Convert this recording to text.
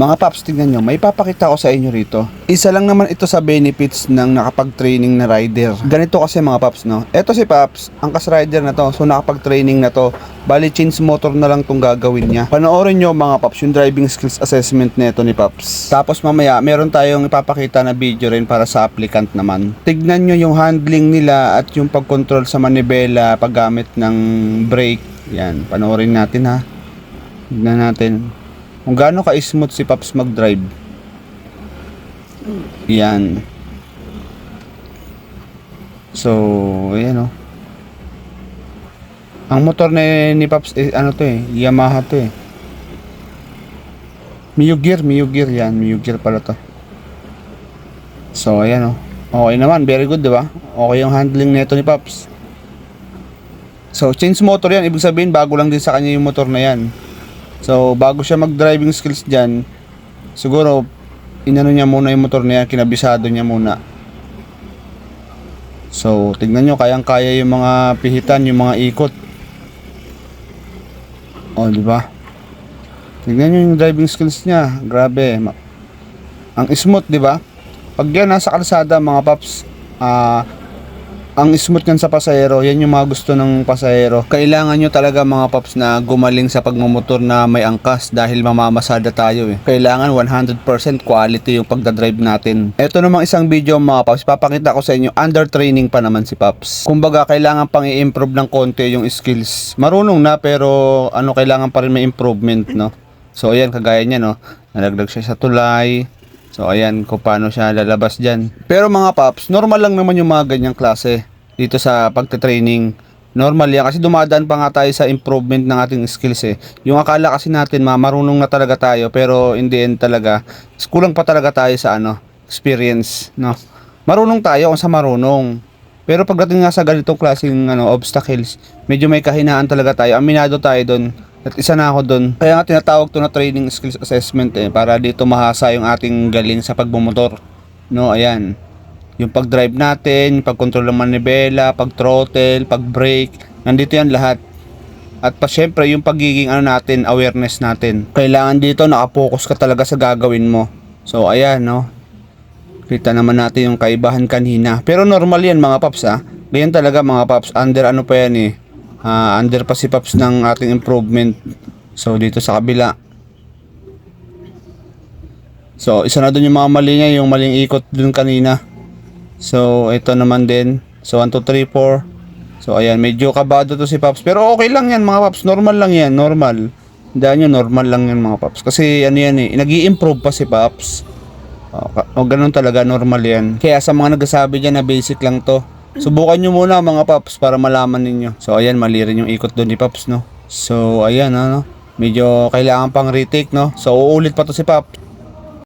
Mga paps, tingnan nyo, may papakita ko sa inyo rito. Isa lang naman ito sa benefits ng nakapag-training na rider. Ganito kasi mga paps, no? Eto si Paps, angkas rider na to. So nakapag-training na to. Bali, change motor na lang tong gagawin niya. Panoorin nyo mga paps, yung driving skills assessment nito ni Paps. Tapos mamaya, meron tayong ipapakita na video rin para sa applicant naman. Tignan nyo yung handling nila at yung pag-control sa manibela, paggamit ng brake. Yan, panoorin natin ha. Tignan natin kung gaano ka-smooth si Paps mag-drive. Yan. So, ayan o. Ang motor ni Paps, ano to Yamaha to Miyugir yan. Miyugir pala to. So, ayan o. Okay naman, very good, diba? Okay yung handling nito ni Paps. So, change motor yan. Ibig sabihin, bago lang din sa kanya yung motor na yan. So, bago siya mag-driving skills dyan, siguro, inano niya muna yung motor na yan, kinabisado niya muna. So, tignan nyo, kayang-kaya yung mga pihitan, yung mga ikot. O, diba? Tignan nyo yung driving skills niya, grabe. Ang smooth, diba? Pag yan nasa kalsada, mga paps, ang smooth yan sa pasahero, yan yung mga gusto ng pasahero. Kailangan nyo talaga mga paps na gumaling sa pagmumotor na may angkas dahil mamamasada tayo Kailangan 100% quality yung pagdadrive natin. Ito namang isang video mga paps, papakita ko sa inyo, under training pa naman si Paps. Kumbaga kailangan pang i-improve ng konti yung skills. Marunong na pero kailangan pa rin may improvement, no? So ayan, kagaya niya, no? Nalagdag siya sa tulay. So ayan kung paano siya lalabas dyan. Pero mga paps, normal lang naman yung mga ganyang klase dito sa pagte-training. Normal yan kasi dumadaan pa nga tayo sa improvement ng ating skills Yung akala kasi natin marunong na talaga tayo pero in the end talaga kulang pa talaga tayo sa experience, no? Marunong tayo kung sa marunong. Pero pagdating nga sa ganitong klaseng obstacles, medyo may kahinaan talaga tayo. Aminado tayo doon. At isa na ako doon. Kaya nga tinatawag to na training skills assessment para dito mahasa yung ating galing sa pagbumotor. No, ayan. Yung pag-drive natin, yung pag-control ng manibela, pag-throttle, pag-brake, nandito yan lahat. At pa syempre yung pagiging natin, awareness natin. Kailangan dito nakapokus ka talaga sa gagawin mo. So ayan, no. Kita naman natin yung kaibahan kanina. Pero normal yan mga paps Ganyan talaga mga paps. Under pa yan under pa si Paps ng ating improvement. So dito sa kabila. So isa na dun yung mga mali niya, yung maling ikot dun kanina. So ito naman din. So 1, 2, 3, 4. So ayan, medyo kabado to si Paps. Pero okay lang yan mga Paps, normal lang yan, normal. Dahil nyo, normal lang yan mga Paps. Kasi yan nag-i-improve pa si Paps. O ganun talaga, normal yan. Kaya sa mga nagsasabi dyan na basic lang to, subukan nyo muna mga paps para malaman ninyo. So ayan, mali rin yung ikot doon ni Paps, no. So ayan medyo kailangan pang retake, no. So uulit pa to si Paps.